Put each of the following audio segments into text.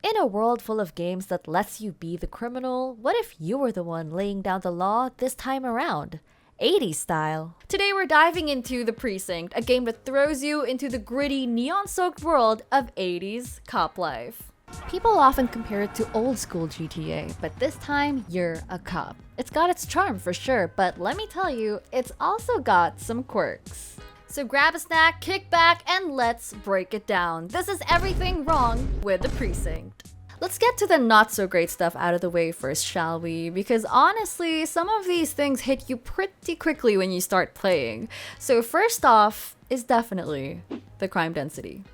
In a world full of games that lets you be the criminal, what if you were the one laying down the law this time around? 80s style. Today we're diving into The Precinct, a game that throws you into the gritty, neon-soaked world of 80s cop life. People often compare it to old school GTA, but this time you're a cop. It's got its charm for sure, but let me tell you, it's also got some quirks. So grab a snack, kick back, and let's break it down. This is everything wrong with The Precinct. Let's get to the not so great stuff out of the way first, shall we? Because honestly, some of these things hit you pretty quickly when you start playing. So first off is definitely the crime density.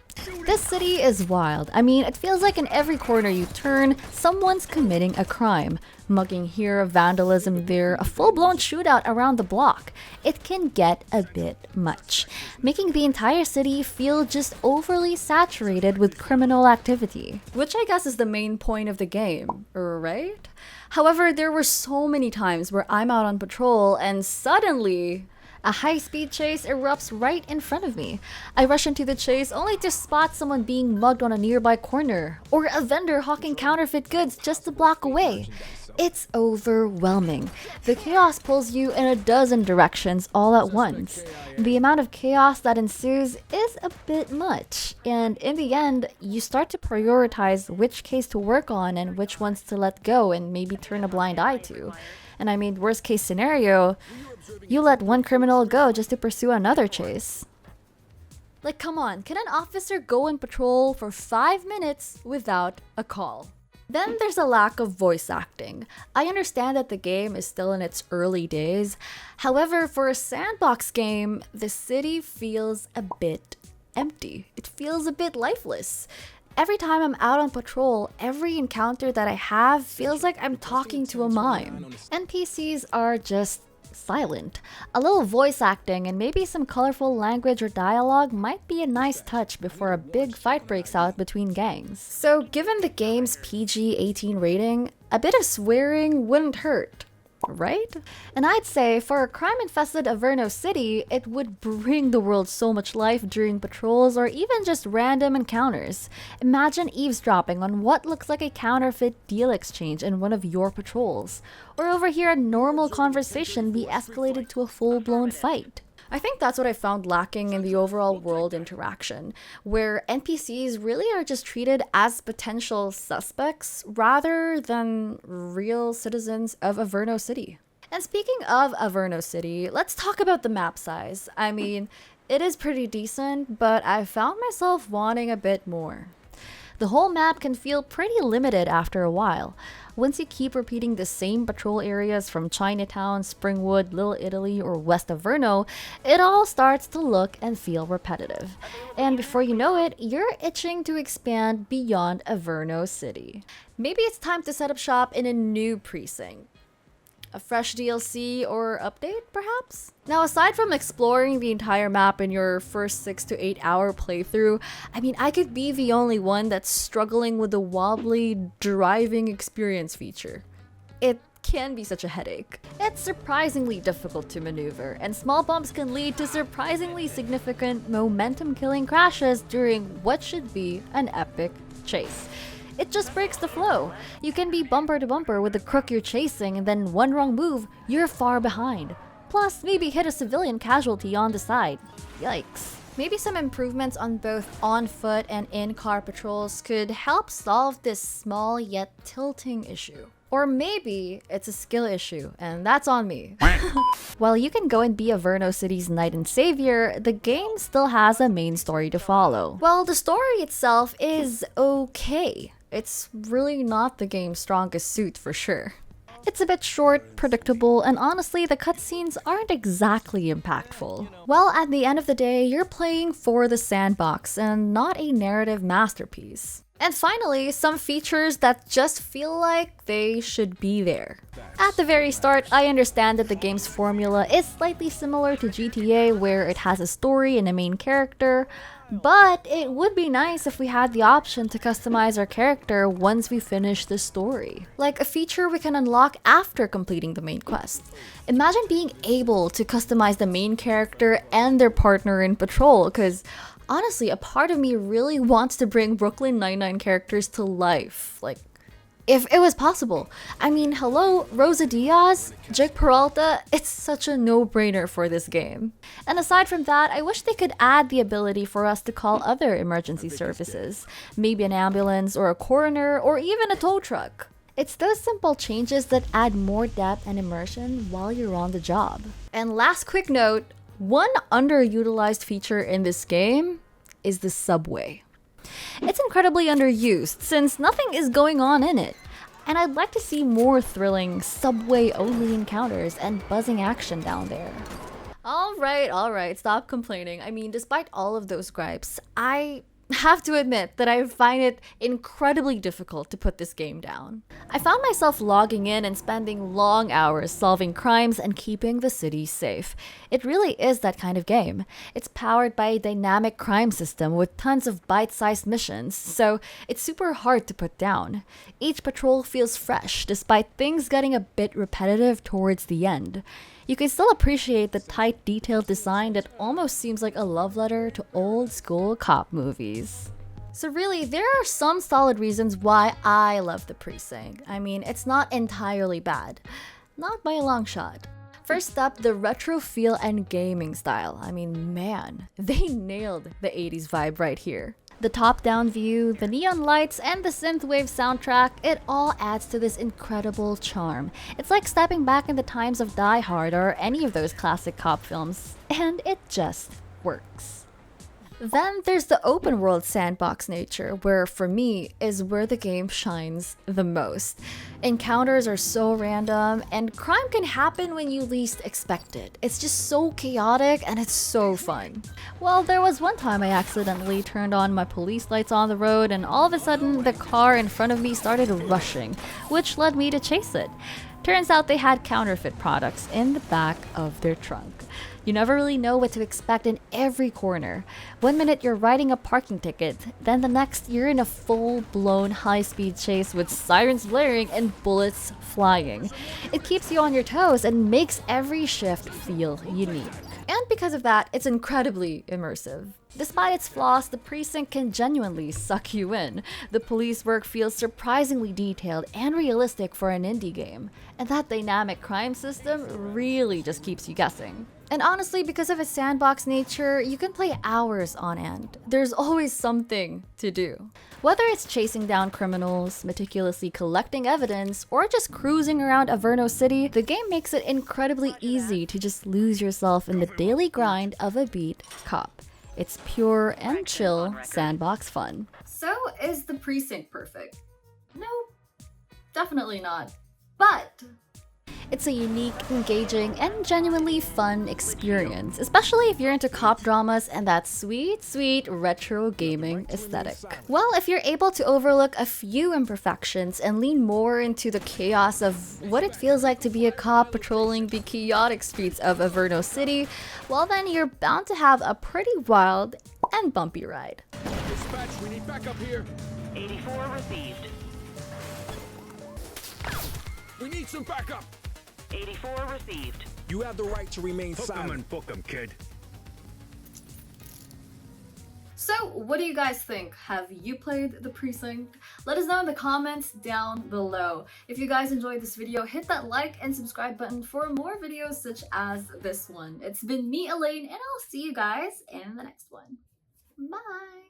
This city is wild. I mean, it feels like in every corner you turn, someone's committing a crime. Mugging here, vandalism there, a full-blown shootout around the block. It can get a bit much, making the entire city feel just overly saturated with criminal activity. Which I guess is the main point of the game, right? However, there were so many times where I'm out on patrol and suddenly a high-speed chase erupts right in front of me. I rush into the chase only to spot someone being mugged on a nearby corner, or a vendor hawking counterfeit goods just a block away. It's overwhelming. The chaos pulls you in a dozen directions all at once. The amount of chaos that ensues is a bit much, and in the end, you start to prioritize which case to work on and which ones to let go and maybe turn a blind eye to. And I mean, worst case scenario, you let one criminal go just to pursue another chase. Like, come on, can an officer go on patrol for 5 minutes without a call? Then there's a lack of voice acting. I understand that the game is still in its early days. However, for a sandbox game, the city feels a bit empty. It feels a bit lifeless. Every time I'm out on patrol, every encounter that I have feels like I'm talking to a mime. NPCs are just silent. A little voice acting and maybe some colorful language or dialogue might be a nice touch before a big fight breaks out between gangs. So given the game's PG-18 rating, a bit of swearing wouldn't hurt, right? And I'd say for a crime-infested Averno City, it would bring the world so much life during patrols or even just random encounters. Imagine eavesdropping on what looks like a counterfeit deal exchange in one of your patrols, or overhear a normal conversation be escalated to a full-blown fight. I think that's what I found lacking in the overall world interaction, where NPCs really are just treated as potential suspects rather than real citizens of Averno City. And speaking of Averno City, let's talk about the map size. I mean, it is pretty decent, but I found myself wanting a bit more. The whole map can feel pretty limited after a while. Once you keep repeating the same patrol areas from Chinatown, Springwood, Little Italy, or West Averno, it all starts to look and feel repetitive. And before you know it, you're itching to expand beyond Averno City. Maybe it's time to set up shop in a new precinct. A fresh DLC or update, perhaps? Now, aside from exploring the entire map in your first 6 to 8 hour playthrough, I mean, I could be the only one that's struggling with the wobbly driving experience feature. It can be such a headache. It's surprisingly difficult to maneuver, and small bumps can lead to surprisingly significant momentum-killing crashes during what should be an epic chase. It just breaks the flow. You can be bumper to bumper with the crook you're chasing, and then one wrong move, you're far behind. Plus, maybe hit a civilian casualty on the side. Yikes. Maybe some improvements on both on-foot and in-car patrols could help solve this small yet tilting issue. Or maybe it's a skill issue, and that's on me. While you can go and be Averno City's knight and savior, the game still has a main story to follow. Well, the story itself is okay. It's really not the game's strongest suit for sure. It's a bit short, predictable, and honestly, the cutscenes aren't exactly impactful. Well, at the end of the day, you're playing for the sandbox and not a narrative masterpiece. And finally, some features that just feel like they should be there. At the very start, I understand that the game's formula is slightly similar to GTA, where it has a story and a main character, but it would be nice if we had the option to customize our character once we finish the story. Like a feature we can unlock after completing the main quest. Imagine being able to customize the main character and their partner in patrol, because Honestly, a part of me really wants to bring Brooklyn Nine-Nine characters to life. Like, if it was possible. I mean, hello, Rosa Diaz, Jake Peralta, it's such a no-brainer for this game. And aside from that, I wish they could add the ability for us to call other emergency services. Maybe an ambulance or a coroner or even a tow truck. It's those simple changes that add more depth and immersion while you're on the job. And last quick note, one underutilized feature in this game is the subway. It's incredibly underused since nothing is going on in it, and I'd like to see more thrilling subway-only encounters and buzzing action down there. Alright, stop complaining. I mean, despite all of those gripes, I have to admit that I find it incredibly difficult to put this game down. I found myself logging in and spending long hours solving crimes and keeping the city safe. It really is that kind of game. It's powered by a dynamic crime system with tons of bite-sized missions, so it's super hard to put down. Each patrol feels fresh, despite things getting a bit repetitive towards the end. You can still appreciate the tight, detailed design that almost seems like a love letter to old-school cop movies. So really, there are some solid reasons why I love the Precinct. I mean, it's not entirely bad. Not by a long shot. First up, the retro feel and gaming style. I mean, man, they nailed the 80s vibe right here. The top-down view, the neon lights, and the synthwave soundtrack, it all adds to this incredible charm. It's like stepping back in the times of Die Hard or any of those classic cop films, and it just works. Then there's the open world sandbox nature, where for me is where the game shines the most. Encounters are so random, and crime can happen when you least expect it. It's just so chaotic and it's so fun. Well, there was one time I accidentally turned on my police lights on the road, and all of a sudden the car in front of me started rushing, which led me to chase it. Turns out they had counterfeit products in the back of their trunk. You never really know what to expect in every corner. One minute you're writing a parking ticket, then the next you're in a full-blown high-speed chase with sirens blaring and bullets flying. It keeps you on your toes and makes every shift feel unique. And because of that, it's incredibly immersive. Despite its flaws, the Precinct can genuinely suck you in. The police work feels surprisingly detailed and realistic for an indie game. And that dynamic crime system really just keeps you guessing. And honestly, because of its sandbox nature, you can play hours on end. There's always something to do. Whether it's chasing down criminals, meticulously collecting evidence, or just cruising around Averno City, the game makes it incredibly easy to just lose yourself in the daily grind of a beat cop. It's pure and chill sandbox fun. So, is the Precinct perfect? No, definitely not. But it's a unique, engaging, and genuinely fun experience, especially if you're into cop dramas and that sweet, sweet retro gaming aesthetic. Well, if you're able to overlook a few imperfections and lean more into the chaos of what it feels like to be a cop patrolling the chaotic streets of Averno City, well then you're bound to have a pretty wild and bumpy ride. Dispatch, we need backup here. 84 received. We need some backup. 84 received. You have the right to remain silent. and book 'em, kid. So, what do you guys think? Have you played the Precinct? Let us know in the comments down below. If you guys enjoyed this video, hit that like and subscribe button for more videos such as this one. It's been me, Elaine, and I'll see you guys in the next one. Bye!